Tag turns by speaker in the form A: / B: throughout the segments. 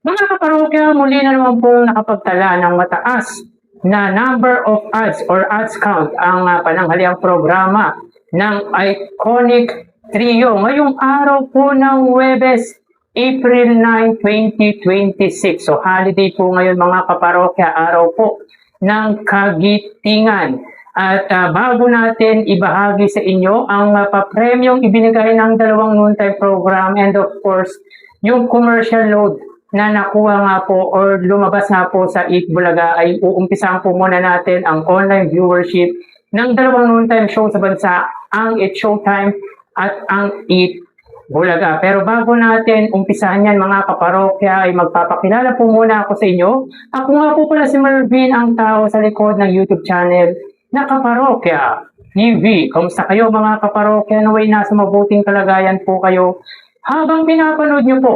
A: Mga kaparokya, muli na naman po nakapagtala ng mataas na number of ads or ads count ang pananghaliang programa ng Iconic Trio. Ngayong araw po ng Huwebes, April 9, 2026. So holiday po ngayon mga kaparokya, araw po ng Kagitingan. At bago natin ibahagi sa inyo ang papremyong ibinigay ng dalawang noontime program and of course yung commercial load na nakuha nga po or lumabas nga po sa Eat Bulaga, ay uumpisahan po muna natin ang online viewership ng dalawang noontime show sa bansa, ang It's Showtime at ang Eat Bulaga. Pero bago natin umpisahan yan mga kaparokya, ay magpapakilala po muna ako sa inyo. Ako nga po pala si Mervin, ang tao sa likod ng YouTube channel na Kaparokya TV. Kamusta kayo mga kaparokya? Naway nasa mabuting kalagayan po kayo habang pinapanood nyo po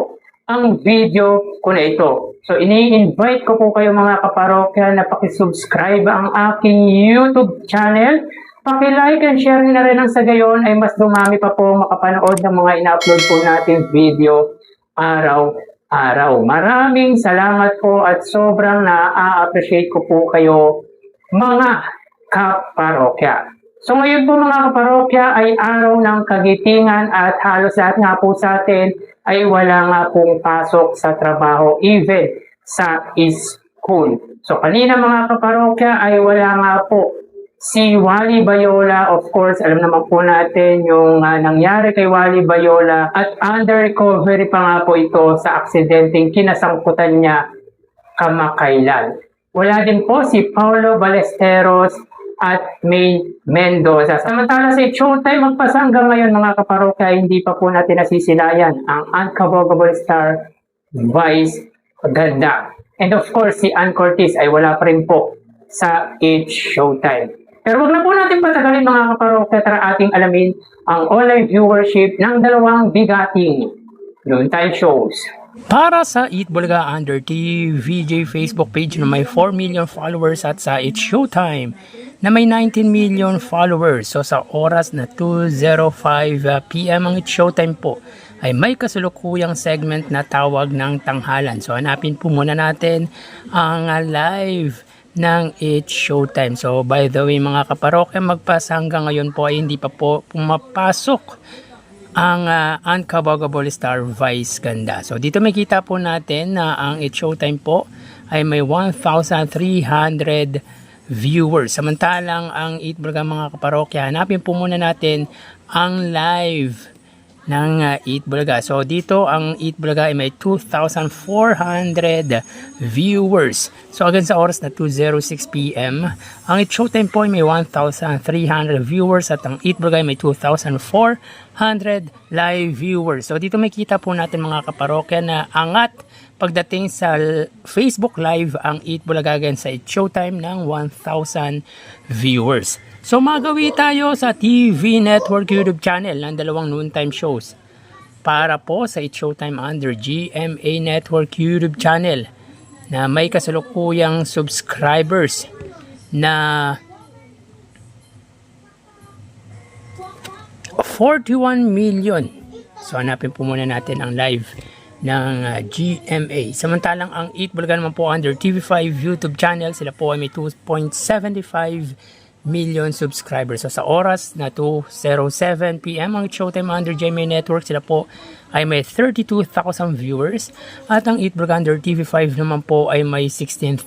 A: ang video ko na ito. So ini-invite ko po kayo mga kaparokya na pakisubscribe ang aking YouTube channel. Paki-like and share na rin ang sa gayon ay mas dumami pa po makapanood ng mga ina-upload po natin video araw-araw. Maraming salamat po at sobrang na-appreciate ko po kayo mga kaparokya. So ngayon po mga kaparokya ay araw ng Kagitingan at halos lahat nga po sa atin ay wala nga pong pasok sa trabaho, even sa school. So kanina mga kaparokya ay wala nga po si Wally Bayola. Of course, alam naman po natin yung nangyari kay Wally Bayola at under recovery pa nga po ito sa aksidenteng kinasangkutan niya kamakailan. Wala din po si Paulo Ballesteros at May Mendoza. Samantala sa Showtime, magpasa hanggang ngayon mga kaparokya, hindi pa po natin nasisilayan ang Uncoverable Star Vice Ganda. And of course, si Ann Curtis ay wala pa rin po sa It's Showtime. Pero wag na po natin patagalin mga kaparokya, tara ating alamin ang online viewership ng dalawang bigating noontime shows.
B: Para sa Eat Bulaga under TVJ Facebook page na may 4 million followers at sa It's Showtime na may 19 million followers. So sa oras na 2:05 PM ang It's Showtime po ay may kasulukuyang segment na tawag ng tanghalan. So hanapin po muna natin ang live ng It's Showtime. So by the way mga kaparokya, magpasa hanggang ngayon po ay hindi pa po pumapasok ang Uncoverable Star Vice Ganda. So dito makita po natin na ang It's Showtime po ay may 1,300 viewers. Samantalang ang Eat Bulaga mga kaparokya, hanapin po muna natin ang live ng Eat Bulaga. So dito ang Eat Bulaga ay may 2,400 viewers. So again sa oras na 2:06 PM, ang It's Showtime po ay may 1,300 viewers at ang Eat Bulaga ay may 2,400 live viewers. So dito makita po natin mga kaparokya na angat pagdating sa Facebook Live ang Eat Bulaga sa It's Showtime ng 1,000 viewers. So magawi tayo sa TV Network YouTube channel ng dalawang noontime shows. Para po sa It's Showtime under GMA Network YouTube channel na may kasalukuyang subscribers na 41 million. So hanapin po muna natin ang live ng GMA. Samantalang ang Eat Bulaga naman po under TV5 YouTube channel, sila po ay may 2.75 million subscribers. So sa oras na 2:07 PM ang Showtime under GMA Network, sila po ay may 32,000 viewers at ang Eat Bulaga under TV5 naman po ay may 16,000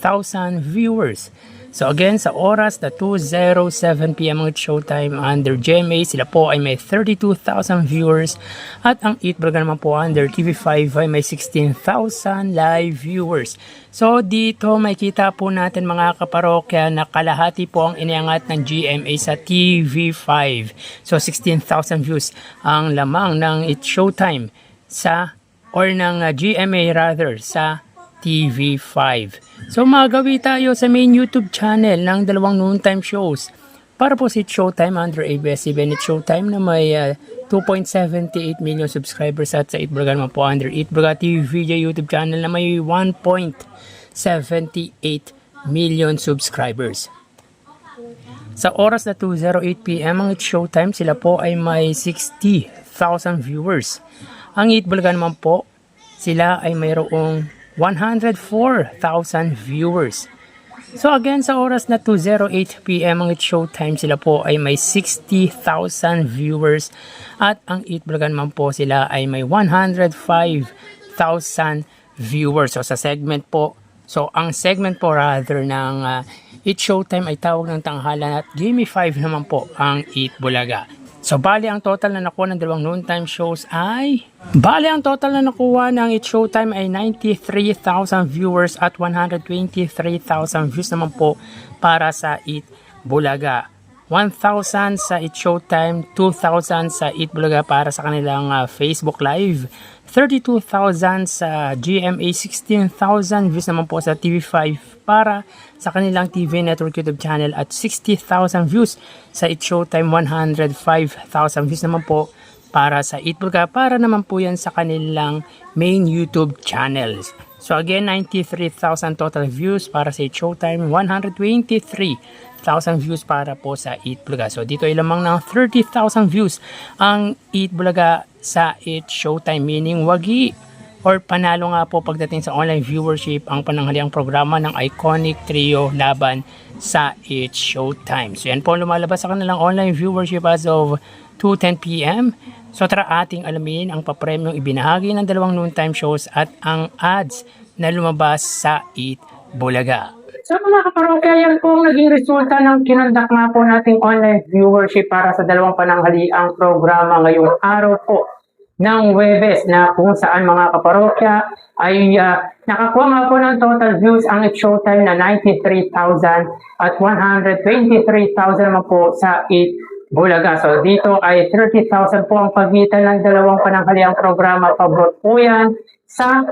B: viewers. So again, sa oras na 2:07 PM ang Showtime under GMA, sila po ay may 32,000 viewers at ang Eat Bulaga naman po under TV5 ay may 16,000 live viewers. So dito makita po natin mga kaparokya na kalahati po ang iniangat ng GMA sa TV5. So 16,000 views ang lamang ng It's Showtime sa or ng GMA rather sa TV5. So magawi tayo sa main YouTube channel ng dalawang noontime shows. Para po si Showtime under ABS-CBN It's Showtime na may 2.78 million subscribers at sa Eat Bulaga naman po under Eat Bulaga TVJ YouTube channel na may 1.78 million subscribers. Sa oras na 2:08 PM ang It's Showtime, sila po ay may 60,000 viewers. Ang Eat Bulaga naman po, sila ay mayroong 104,000 viewers. So again, sa oras na 2:08 PM ang It's Showtime, sila po ay may 60,000 viewers at ang Eat Bulaga naman po sila ay may 105,000 viewers. So sa segment po, ang segment po rather ng It's Showtime ay tawag ng tanghalan at Gimme 5 naman po ang Eat Bulaga. So bali ang total na nakuha ng dalawang noontime shows ay ng It's Showtime ay 93,000 viewers at 123,000 views naman po para sa Eat Bulaga. 1,000 sa It's Showtime, 2,000 sa Eat Bulaga para sa kanilang Facebook Live, 32,000 sa GMA, 16,000 views naman po sa TV5 para sa kanilang TV Network YouTube channel at 60,000 views sa It's Showtime, 105,000 views naman po para sa Eat Bulaga, para naman po yan sa kanilang main YouTube channels. So again, 93,000 total views para sa It's Showtime, 123,000 views para po sa Eat Bulaga. So dito ay lamang ng 30,000 views ang Eat Bulaga sa It's Showtime, meaning wagi or panalo nga po pagdating sa online viewership ang pananghaliang programa ng iconic trio laban sa It's Showtime. So yan po lumalabas sa kanilang online viewership as of 2:10 PM. So tara ating alamin ang papremyong ibinahagi ng dalawang noontime shows at ang ads na lumabas sa Eat Bulaga.
A: So mga kaparokya, yan po ang naging resulta ng kinandak nga po nating online viewership para sa dalawang pananghaliang programa ngayong araw po ng Huwebes, na kung saan mga kaparokya ay nakakuha nga po ng total views ang It's Showtime na 93,000 at 123,000 naman po sa Eat Bulaga. So dito ay 30,000 po ang pagitan ng dalawang pananghaliang programa. Pabot po yan sa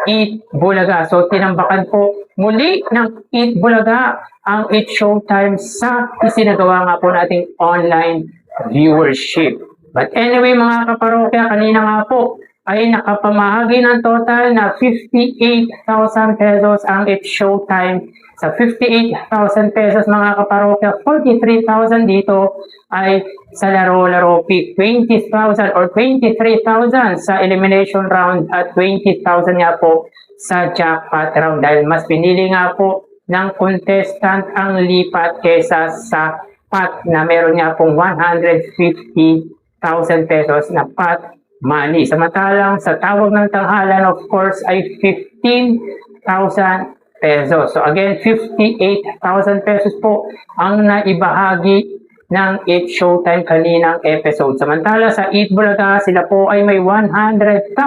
A: Eat Bulaga. So tinambakan po muli ng Eat Bulaga ang It's Showtime sa isinagawa nga po nating online viewership. But anyway mga kaparokya, kanina nga po ay nakapamahagi ng total na 58,000 pesos ang It's Showtime. Sa 58,000 pesos mga kaparokya, 43,000 dito ay sa laro-laro pick, 20,000 or 23,000 sa elimination round at 20,000 nga po sa jackpot round, dahil mas pinili nga po ng contestant ang lipat kesa sa pot na meron nga pong 150,000 pesos na pot money. Samantalang sa tawag ng tanghalan, of course, ay 15,000 pesos. So again, 58,000 pesos po ang naibahagi ng It's Showtime kaninang episode. Samantala sa Eat Bulaga, sila po ay may 100,000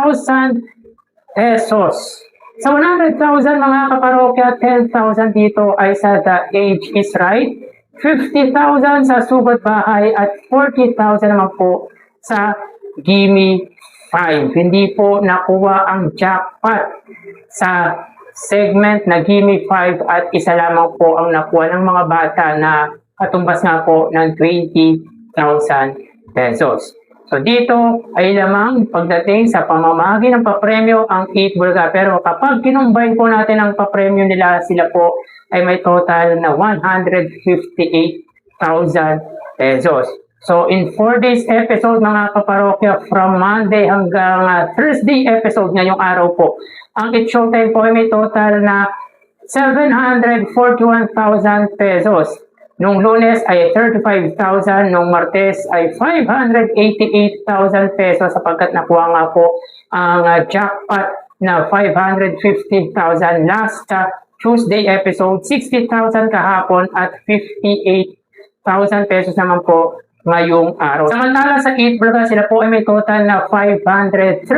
A: pesos. Sa 100,000 mga kaparokya, 10,000 dito ay sa The Age is Right, 50,000 sa Sugat Bahay at 40,000 naman po sa Gimme 5. Hindi po nakuha ang jackpot sa segment na Gimme 5 at isa lamang po ang nakuha ng mga bata na katumbas nga po ng 20,000 pesos. So dito ay lamang pagdating sa pamamahagi ng papremyo ang Eat Bulaga. Pero kapag kinumbine po natin ang papremyo nila, sila po ay may total na 158,000 pesos. So in 4 days episode mga kaparokya, from Monday hanggang Thursday episode ngayong araw po, ang It's Showtime po ay may total na 741,000 pesos. Nung Lunes ay 35,000, nung Martes ay 588,000 pesos sapagkat nakuha nga po ang jackpot na 550,000. Last Tuesday episode, 60,000 kahapon at 58,000 pesos naman po ngayong araw. Samantala sa Eat Bulaga, sila po ay may total na 530,000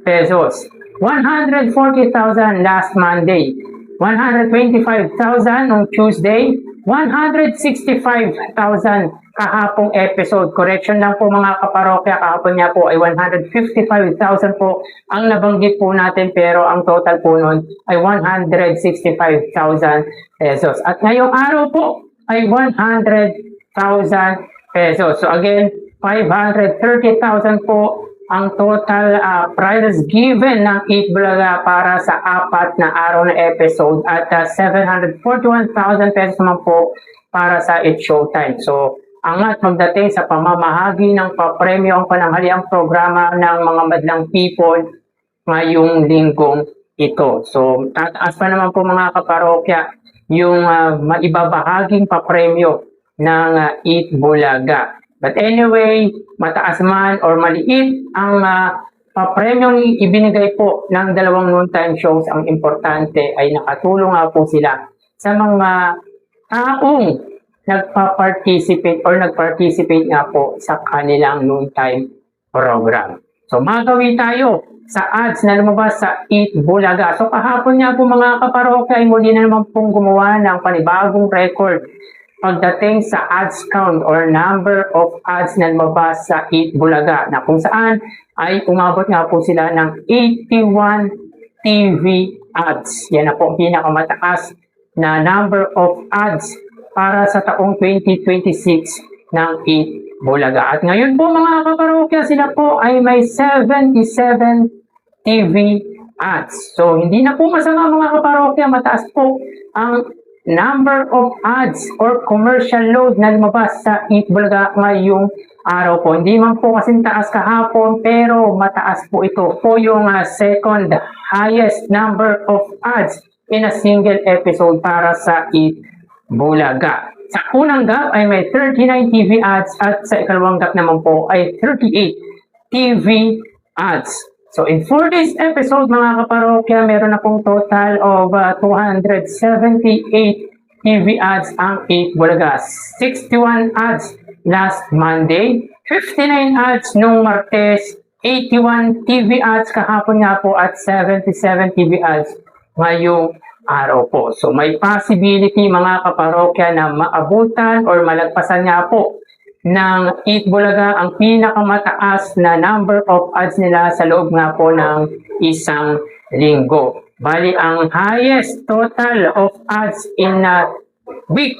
A: pesos. 140,000 last Monday. 125,000 noong Tuesday, 165,000 kahapong episode. Correction lang po mga kaparokya, kahapon niya po ay 155,000 po ang nabanggit po natin, pero ang total po nun ay 165,000 pesos. At ngayong araw po ay 100,000 pesos. So again, 530,000 po ang total prizes given ng Eat Bulaga para sa 4 na araw na episode at 741,000 pesos naman po para sa It's Showtime. So, angat magdating sa pamamahagi ng papremyo ang pananghaliang programa ng mga madlang people ngayong linggong ito. So, tataas pa naman po mga kaparokya yung maibabahaging papremyo ng Eat Bulaga. But anyway, mataas man or maliit ang papremyong ibinigay po ng dalawang noontime shows, ang importante ay nakatulong nga po sila sa mga taong nagpa-participate or nag-participate nga po sa kanilang noontime program. So, magawi tayo sa ads na lumabas sa Eat Bulaga. So, kahapon nga po mga kaparokya ay muli na naman pong gumawa ng panibagong record pagdating sa ads count or number of ads na lumabas sa Eat Bulaga, na kung saan ay umabot nga po sila ng 81 TV ads. Yan na po pinakamataas na number of ads para sa taong 2026 ng Eat Bulaga. At ngayon po mga kaparokya, sila po ay may 77 TV ads. So hindi na po masama mga kaparokya, mataas po ang number of ads or commercial load na lumabas sa Eat Bulaga ngayong araw po. Hindi man po kasing taas kahapon, pero mataas po ito. Po yung second highest number of ads in a single episode para sa Eat Bulaga. Sa unang gap ay may 39 TV ads at sa ikalawang gap naman po ay 38 TV ads. So in 4 days episode mga kaparokya, meron na pong total of 278 TV ads ang Eat Bulaga. 61 ads last Monday, 59 ads nung Martes, 81 TV ads kahapon nga po at 77 TV ads ngayong araw po. So may possibility mga kaparokya na maabutan or malagpasan nga po ng Eat Bulaga ang pinakamataas na number of ads nila sa loob nga po ng isang linggo. Bali, ang highest total of ads in a week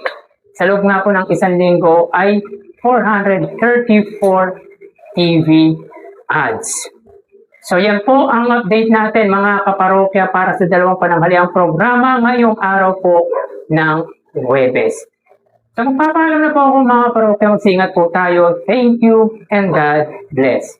A: sa loob nga po ng isang linggo ay 434 TV ads. So yan po ang update natin mga kaparokya para sa dalawang pananghaliang programa ngayong araw po ng Huwebes. So magpapaalam na po ako mga kaparokya, magsingat po tayo. Thank you and God bless.